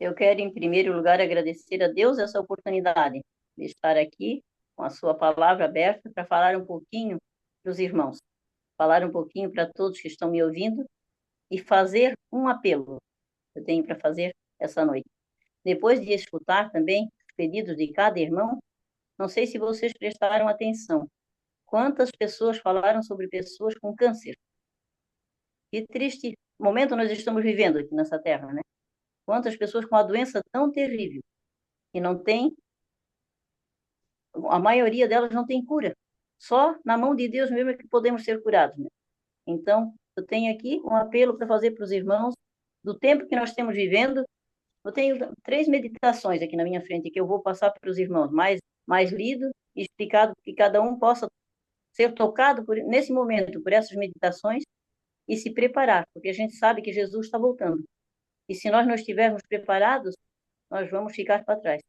Eu quero, em primeiro lugar, agradecer a Deus essa oportunidade de estar aqui com a sua palavra aberta para falar um pouquinho para os irmãos, falar um pouquinho para todos que estão me ouvindo e fazer um apelo que eu tenho para fazer essa noite. Depois de escutar também os pedidos de cada irmão, não sei se vocês prestaram atenção. Quantas pessoas falaram sobre pessoas com câncer? Que triste momento nós estamos vivendo aqui nessa terra, né? Quantas pessoas com uma doença tão terrível que não tem, a maioria delas não tem cura. Só na mão de Deus mesmo é que podemos ser curados, né? Então, eu tenho aqui um apelo para fazer para os irmãos do tempo que nós estamos vivendo. Eu tenho 3 meditações aqui na minha frente que eu vou passar para os irmãos, mais lido e explicado, que cada um possa ser tocado nesse momento por essas meditações e se preparar, porque a gente sabe que Jesus está voltando. E se nós não estivermos preparados, nós vamos ficar para trás.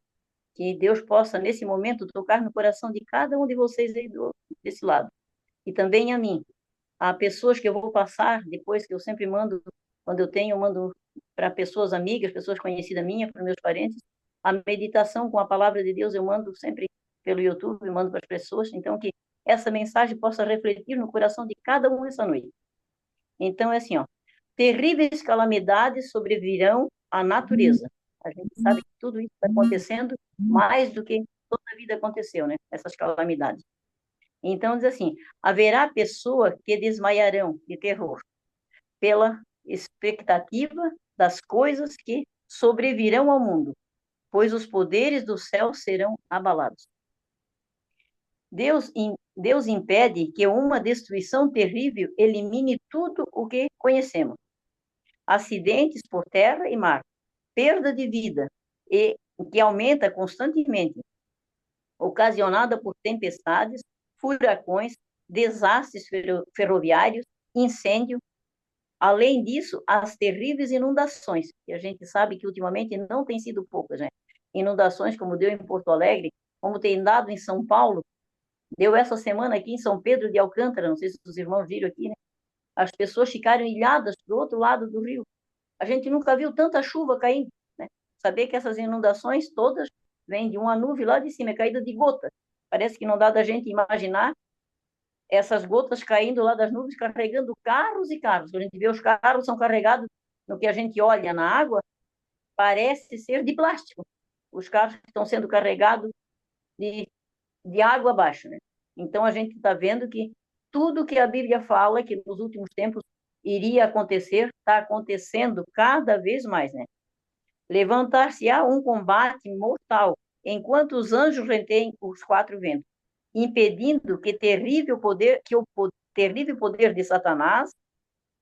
Que Deus possa, nesse momento, tocar no coração de cada um de vocês aí desse lado. E também a mim. Há pessoas que eu vou passar, depois que eu sempre mando, quando eu tenho, eu mando para pessoas amigas, pessoas conhecidas minhas, para meus parentes, a meditação com a palavra de Deus eu mando sempre pelo YouTube, mando para as pessoas, então que essa mensagem possa refletir no coração de cada um essa noite. Então é assim, ó, terríveis calamidades sobrevirão à natureza. A gente sabe que tudo isso está acontecendo mais do que toda a vida aconteceu, né? Essas calamidades. Então, diz assim: haverá pessoas que desmaiarão de terror pela expectativa das coisas que sobrevirão ao mundo, pois os poderes do céu serão abalados. Deus impede que uma destruição terrível elimine tudo o que conhecemos. Acidentes por terra e mar, perda de vida, e que aumenta constantemente, ocasionada por tempestades, furacões, desastres ferroviários, incêndio. Além disso, as terríveis inundações, que a gente sabe que ultimamente não tem sido poucas, né? Inundações como deu em Porto Alegre, como tem dado em São Paulo, deu essa semana aqui em São Pedro de Alcântara, não sei se os irmãos viram aqui, né? As pessoas ficaram ilhadas do outro lado do rio. A gente nunca viu tanta chuva caindo, né? Saber que essas inundações todas vêm de uma nuvem lá de cima, é caída de gota. Parece que não dá da gente imaginar essas gotas caindo lá das nuvens, carregando carros e carros. Quando a gente vê os carros são carregados no que a gente olha na água, parece ser de plástico. Os carros estão sendo carregados de água abaixo, né? Então a gente está vendo que tudo que a Bíblia fala que nos últimos tempos iria acontecer, está acontecendo cada vez mais, né? Levantar-se-á um combate mortal, enquanto os anjos retêm os 4 ventos, impedindo que o terrível poder de Satanás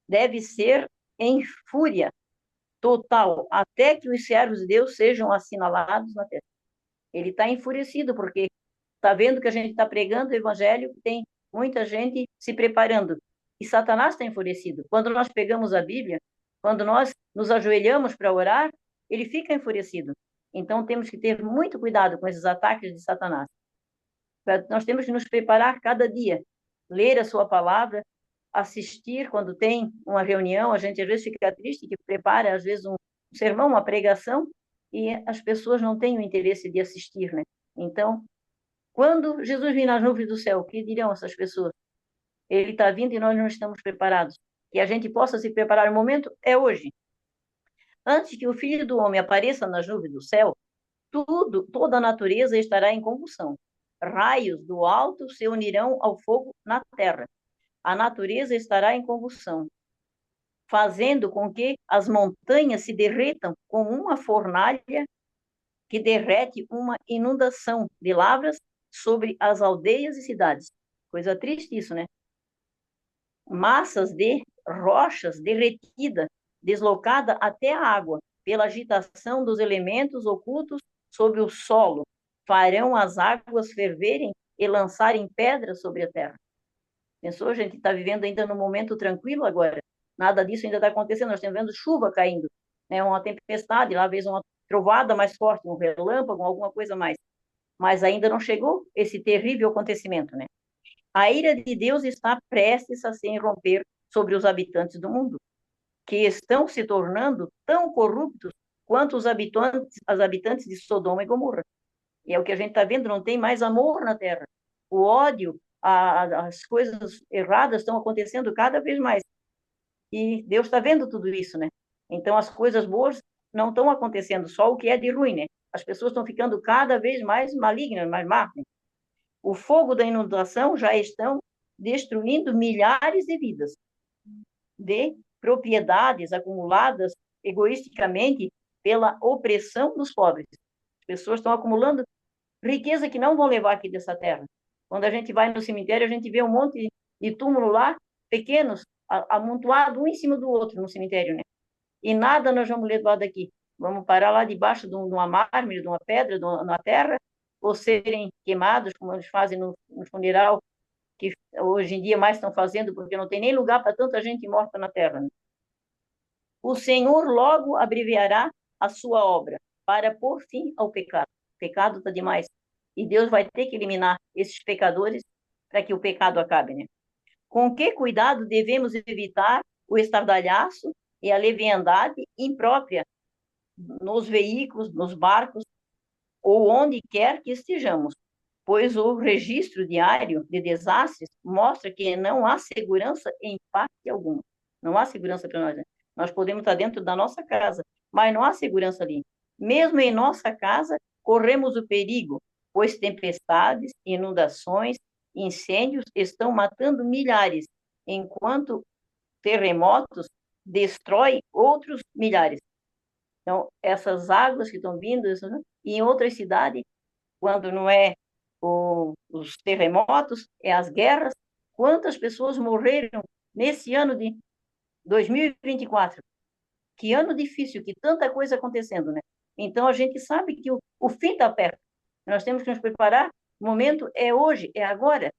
deve ser em fúria total, até que os servos de Deus sejam assinalados na terra. Ele está enfurecido, porque está vendo que a gente está pregando o evangelho, tem muita gente se preparando. E Satanás está enfurecido. Quando nós pegamos a Bíblia, quando nós nos ajoelhamos para orar, ele fica enfurecido. Então temos que ter muito cuidado com esses ataques de Satanás. Nós temos que nos preparar cada dia, ler a sua palavra, assistir quando tem uma reunião, a gente às vezes fica triste que prepara às vezes um sermão, uma pregação, e as pessoas não têm o interesse de assistir, né? Então, quando Jesus vir nas nuvens do céu, o que dirão essas pessoas? Ele está vindo e nós não estamos preparados. Que a gente possa se preparar, o momento é hoje. Antes que o Filho do Homem apareça nas nuvens do céu, toda a natureza estará em convulsão. Raios do alto se unirão ao fogo na terra. A natureza estará em convulsão, fazendo com que as montanhas se derretam como uma fornalha que derrete uma inundação de lavras sobre as aldeias e cidades. Coisa triste isso, né? Massas de rochas derretidas, deslocada até a água, pela agitação dos elementos ocultos sobre o solo, farão as águas ferverem e lançarem pedras sobre a terra. Pensou, a gente está vivendo ainda num momento tranquilo agora. Nada disso ainda está acontecendo. Nós estamos vendo chuva caindo, né? Uma tempestade, lá vez uma trovada mais forte, um relâmpago, alguma coisa mais. Mas ainda não chegou esse terrível acontecimento, né? A ira de Deus está prestes a se irromper sobre os habitantes do mundo, que estão se tornando tão corruptos quanto as habitantes de Sodoma e Gomorra. E é o que a gente está vendo, não tem mais amor na terra. O ódio, as coisas erradas estão acontecendo cada vez mais. E Deus está vendo tudo isso, né? Então, as coisas boas não estão acontecendo, só o que é de ruim, né? As pessoas estão ficando cada vez mais malignas, mais más, né? O fogo da inundação já estão destruindo milhares de vidas, de propriedades acumuladas egoisticamente pela opressão dos pobres. As pessoas estão acumulando riqueza que não vão levar aqui dessa terra. Quando a gente vai no cemitério, a gente vê um monte de túmulo lá, pequenos, amontoado um em cima do outro no cemitério, né? E nada nós vamos levar daqui. Vamos parar lá debaixo de uma mármore, de uma pedra, na terra, ou serem queimados, como eles fazem no funeral, que hoje em dia mais estão fazendo, porque não tem nem lugar para tanta gente morta na terra, né? O Senhor logo abreviará a sua obra para pôr fim ao pecado. O pecado está demais. E Deus vai ter que eliminar esses pecadores para que o pecado acabe, né? Com que cuidado devemos evitar o estardalhaço e a leviandade imprópria nos veículos, nos barcos ou onde quer que estejamos, pois o registro diário de desastres mostra que não há segurança em parte alguma. Não há segurança para nós, né? Nós podemos estar dentro da nossa casa, mas não há segurança ali. Mesmo em nossa casa, corremos o perigo, pois tempestades, inundações, incêndios estão matando milhares, enquanto terremotos destroem outros milhares. Então, essas águas que estão vindo, né? E em outras cidades, quando não é os terremotos, é as guerras. Quantas pessoas morreram nesse ano de 2024? Que ano difícil, que tanta coisa acontecendo, né? Então, a gente sabe que o fim está perto. Nós temos que nos preparar. O momento é hoje, é agora.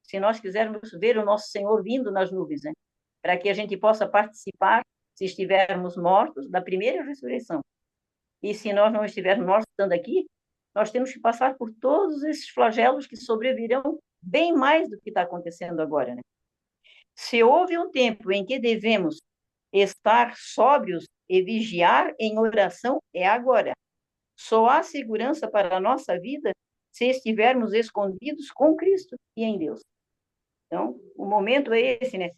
Se nós quisermos ver o nosso Senhor vindo nas nuvens, né? Para que a gente possa participar, se estivermos mortos, da primeira ressurreição. E se nós não estivermos mortos estando aqui, nós temos que passar por todos esses flagelos que sobrevirão bem mais do que está acontecendo agora, né? Se houve um tempo em que devemos estar sóbrios e vigiar em oração, é agora. Só há segurança para a nossa vida se estivermos escondidos com Cristo e em Deus. Então, o momento é esse, né?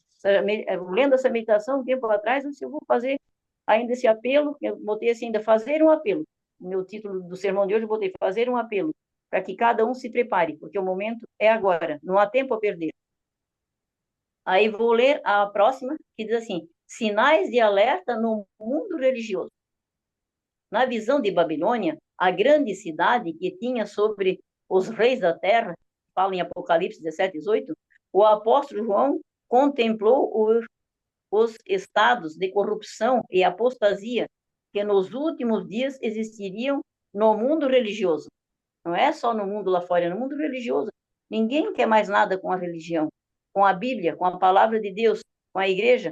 Lendo essa meditação um tempo atrás, eu vou fazer ainda esse apelo, eu botei assim, ainda fazer um apelo. O meu título do sermão de hoje eu botei fazer um apelo, para que cada um se prepare, porque o momento é agora, não há tempo a perder. Aí vou ler a próxima, que diz assim: sinais de alerta no mundo religioso. Na visão de Babilônia, a grande cidade que tinha sobre os reis da terra, fala em Apocalipse 17, 18, o apóstolo João contemplou os estados de corrupção e apostasia que nos últimos dias existiriam no mundo religioso. Não é só no mundo lá fora, é no mundo religioso. Ninguém quer mais nada com a religião, com a Bíblia, com a palavra de Deus, com a igreja.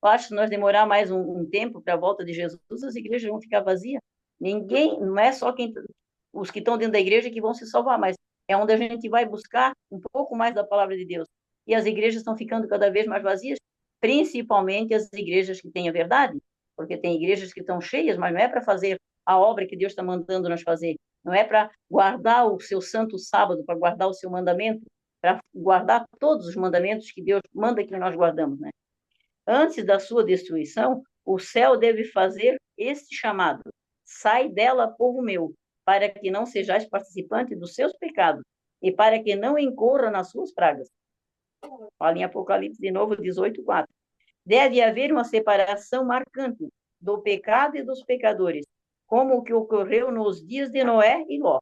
Eu acho que se nós demorar mais um tempo para a volta de Jesus, as igrejas vão ficar vazias. Ninguém, não é só os que estão dentro da igreja que vão se salvar, mas é onde a gente vai buscar um pouco mais da palavra de Deus. E as igrejas estão ficando cada vez mais vazias, principalmente as igrejas que têm a verdade, porque tem igrejas que estão cheias, mas não é para fazer a obra que Deus está mandando nós fazer, não é para guardar o seu santo sábado, para guardar o seu mandamento, para guardar todos os mandamentos que Deus manda que nós guardamos, né? Antes da sua destruição, o céu deve fazer este chamado: sai dela, povo meu, para que não sejais participante dos seus pecados e para que não incorra nas suas pragas. Fala em Apocalipse de novo, 18:4. Deve haver uma separação marcante do pecado e dos pecadores, como o que ocorreu nos dias de Noé e Ló.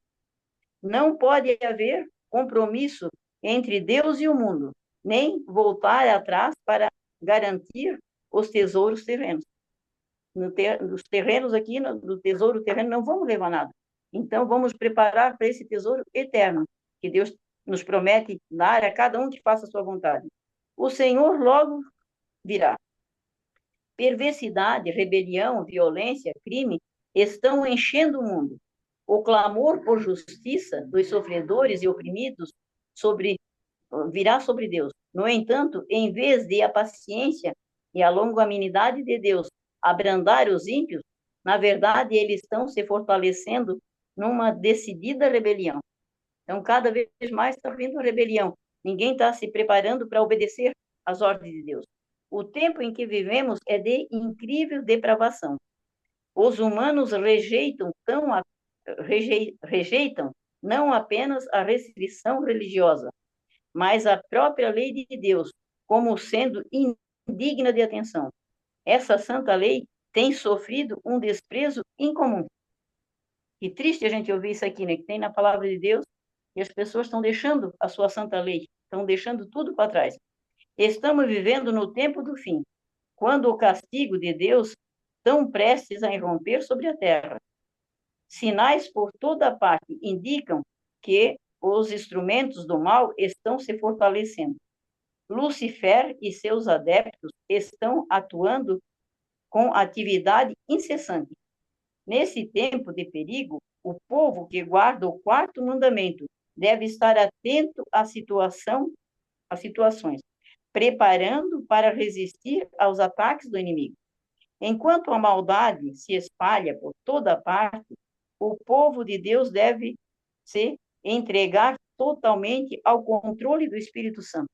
Não pode haver compromisso entre Deus e o mundo, nem voltar atrás para garantir os tesouros terrenos. Nos terrenos aqui, no tesouro terreno, não vamos levar nada. Então, vamos preparar para esse tesouro eterno, que Deus nos promete dar a cada um que faça a sua vontade. O Senhor logo virá. Perversidade, rebelião, violência, crime estão enchendo o mundo. O clamor por justiça dos sofredores e oprimidos virá sobre Deus. No entanto, em vez de a paciência e a longanimidade de Deus abrandar os ímpios, Na verdade, eles estão se fortalecendo numa decidida rebelião. Então, cada vez mais está vindo a rebelião. Ninguém está se preparando para obedecer às ordens de Deus. O tempo em que vivemos é de incrível depravação. Os humanos rejeitam não apenas a restrição religiosa, mas a própria lei de Deus, como sendo indigna de atenção. Essa santa lei tem sofrido um desprezo incomum. E triste a gente ouvir isso aqui, né? Que tem na palavra de Deus, e as pessoas estão deixando a sua santa lei, estão deixando tudo para trás. Estamos vivendo no tempo do fim, quando o castigo de Deus tão prestes a irromper sobre a terra. Sinais por toda parte indicam que os instrumentos do mal estão se fortalecendo. Lucifer e seus adeptos estão atuando com atividade incessante. Nesse tempo de perigo, o povo que guarda o quarto mandamento deve estar atento às situações, preparando para resistir aos ataques do inimigo. Enquanto a maldade se espalha por toda parte, o povo de Deus deve se entregar totalmente ao controle do Espírito Santo.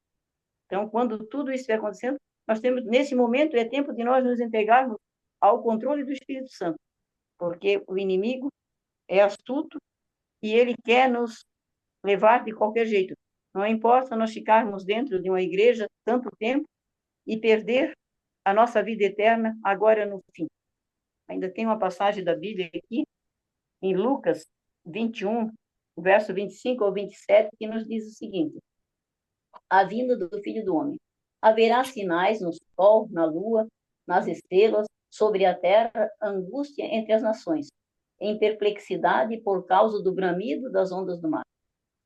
Então, quando tudo isso estiver acontecendo, nós temos, nesse momento, é tempo de nós nos entregarmos ao controle do Espírito Santo, porque o inimigo é astuto e ele quer nos levar de qualquer jeito. Não importa nós ficarmos dentro de uma igreja tanto tempo e perder a nossa vida eterna agora no fim. Ainda tem uma passagem da Bíblia aqui, em Lucas 21, verso 25 ao 27, que nos diz o seguinte: a vinda do Filho do Homem. Haverá sinais no sol, na lua, nas estrelas, sobre a terra, angústia entre as nações, em perplexidade por causa do bramido das ondas do mar.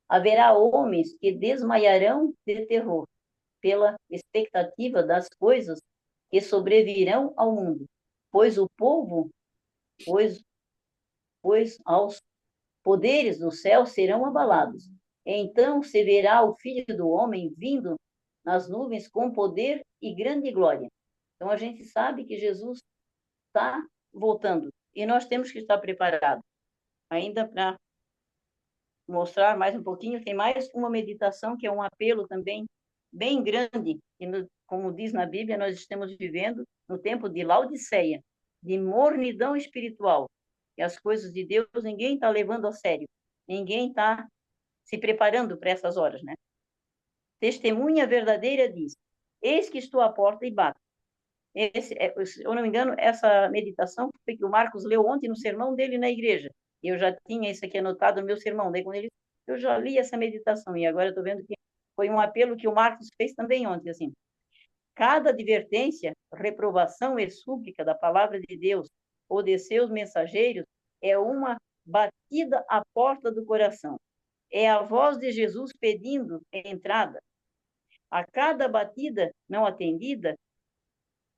Haverá homens que desmaiarão de terror, pela expectativa das coisas que sobrevirão ao mundo, pois o povo, pois aos poderes do céu serão abalados. Então se verá o Filho do Homem vindo nas nuvens com poder e grande glória. Então a gente sabe que Jesus está voltando e nós temos que estar preparados. Ainda para mostrar mais um pouquinho, tem mais uma meditação que é um apelo também bem grande, e como diz na Bíblia, nós estamos vivendo no tempo de Laodiceia, de mornidão espiritual, e as coisas de Deus ninguém está levando a sério, ninguém está se preparando para essas horas, né? Testemunha verdadeira diz: eis que estou à porta e bato. Se eu não me engano, essa meditação foi que o Marcos leu ontem no sermão dele na igreja. Eu já tinha isso aqui anotado no meu sermão. Daí, quando eu já li essa meditação e agora estou vendo que foi um apelo que o Marcos fez também ontem, assim. Cada advertência, reprovação e súplica da palavra de Deus ou de seus mensageiros é uma batida à porta do coração. É a voz de Jesus pedindo entrada. A cada batida não atendida,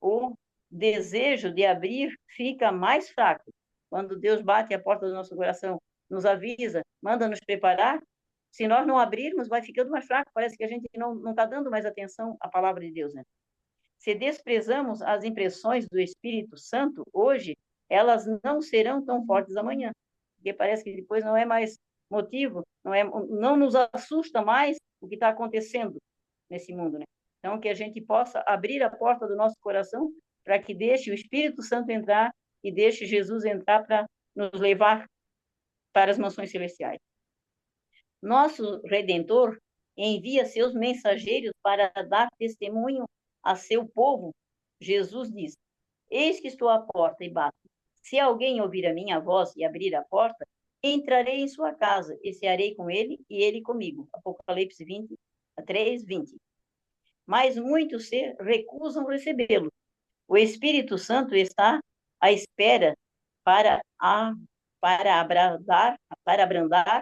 o desejo de abrir fica mais fraco. Quando Deus bate a porta do nosso coração, nos avisa, manda nos preparar, se nós não abrirmos, vai ficando mais fraco. Parece que a gente não está dando mais atenção à palavra de Deus, né? Se desprezamos as impressões do Espírito Santo hoje, elas não serão tão fortes amanhã, porque parece que depois não é mais motivo, não nos assusta mais o que está acontecendo nesse mundo, né? Então, que a gente possa abrir a porta do nosso coração para que deixe o Espírito Santo entrar e deixe Jesus entrar para nos levar para as mansões celestiais. Nosso Redentor envia seus mensageiros para dar testemunho a seu povo. Jesus diz: eis que estou à porta e bato. Se alguém ouvir a minha voz e abrir a porta, entrarei em sua casa e cearei com ele e ele comigo. Apocalipse 23, 20. Mas muitos se recusam recebê-lo. O Espírito Santo está à espera para abrandar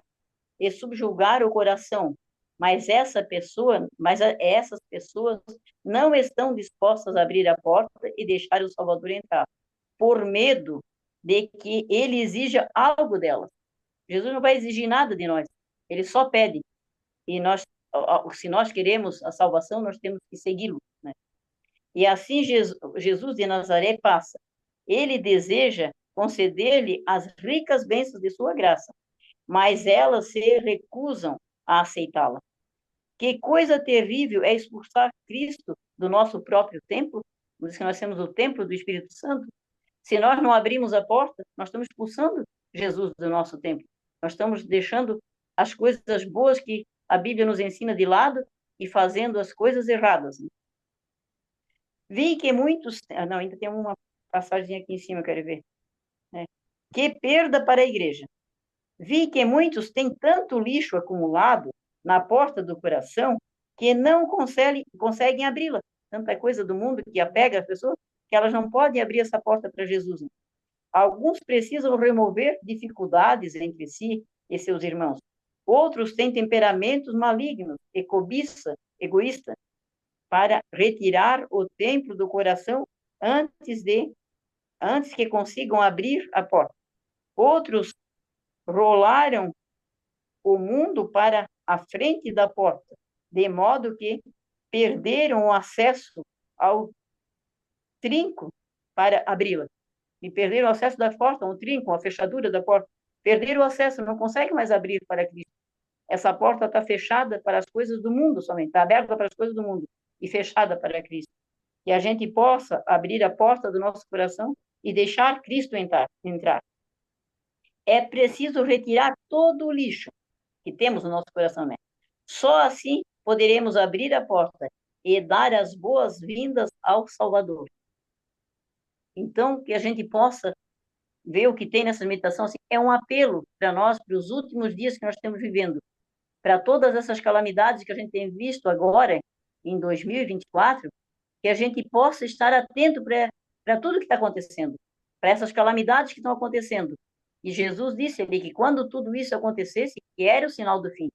e subjugar o coração, mas essas pessoas não estão dispostas a abrir a porta e deixar o Salvador entrar, por medo de que ele exija algo delas. Jesus não vai exigir nada de nós, ele só pede. E se nós queremos a salvação, nós temos que segui-lo, né? E assim Jesus de Nazaré passa. Ele deseja conceder-lhe as ricas bênçãos de sua graça, mas elas se recusam a aceitá-la. Que coisa terrível é expulsar Cristo do nosso próprio templo, diz que nós temos o templo do Espírito Santo. Se nós não abrimos a porta, nós estamos expulsando Jesus do nosso templo. Nós estamos deixando as coisas boas que a Bíblia nos ensina de lado e fazendo as coisas erradas. Vi que muitos... não, ainda tem uma passagem aqui em cima, eu quero ver. Que perda para a igreja. Vi que muitos têm tanto lixo acumulado na porta do coração que não conseguem abri-la. Tanta coisa do mundo que apega as pessoas que elas não podem abrir essa porta para Jesus. Alguns precisam remover dificuldades entre si e seus irmãos. Outros têm temperamentos malignos e cobiça egoísta para retirar o templo do coração antes que consigam abrir a porta. Outros rolaram o mundo para a frente da porta, de modo que perderam o acesso ao trinco para abri-la. E perderam o acesso da porta, um trinco, a fechadura da porta. Perderam o acesso, não conseguem mais abrir para Cristo. Essa porta está fechada para as coisas do mundo somente, está aberta para as coisas do mundo e fechada para Cristo. Que a gente possa abrir a porta do nosso coração e deixar Cristo entrar. É preciso retirar todo o lixo que temos no nosso coração, né? Só assim poderemos abrir a porta e dar as boas-vindas ao Salvador. Então, que a gente possa ver o que tem nessa meditação, assim, é um apelo para nós, para os últimos dias que nós estamos vivendo, para todas essas calamidades que a gente tem visto agora, em 2024, que a gente possa estar atento para tudo que está acontecendo, para essas calamidades que estão acontecendo. E Jesus disse ali que quando tudo isso acontecesse, que era o sinal do fim.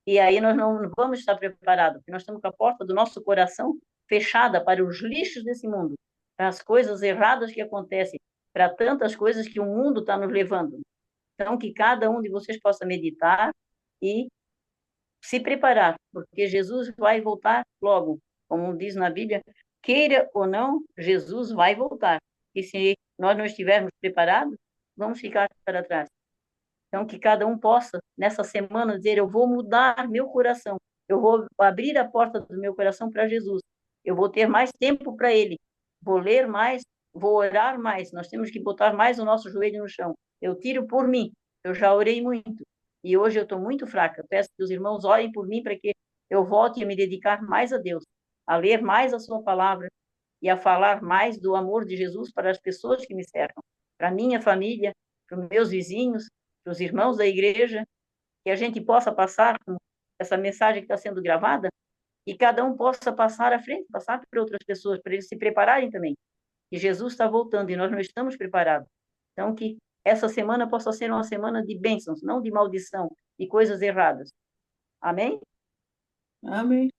E aí nós não vamos estar preparados, porque nós estamos com a porta do nosso coração fechada para os lixos desse mundo, para as coisas erradas que acontecem, para tantas coisas que o mundo está nos levando. Então, que cada um de vocês possa meditar e se preparar, porque Jesus vai voltar logo. Como diz na Bíblia, queira ou não, Jesus vai voltar. E se nós não estivermos preparados, vamos ficar para trás. Então, que cada um possa, nessa semana, dizer: eu vou mudar meu coração, eu vou abrir a porta do meu coração para Jesus, eu vou ter mais tempo para Ele, vou ler mais, vou orar mais, nós temos que botar mais o nosso joelho no chão. Eu tiro por mim, eu já orei muito, e hoje eu estou muito fraca. Peço que os irmãos orem por mim para que eu volte a me dedicar mais a Deus, a ler mais a sua palavra e a falar mais do amor de Jesus para as pessoas que me cercam, para a minha família, para os meus vizinhos, para os irmãos da igreja, que a gente possa passar essa mensagem que está sendo gravada e cada um possa passar à frente, passar para outras pessoas, para eles se prepararem também. Que Jesus está voltando e nós não estamos preparados. Então, que essa semana possa ser uma semana de bênçãos, não de maldição e coisas erradas. Amém? Amém.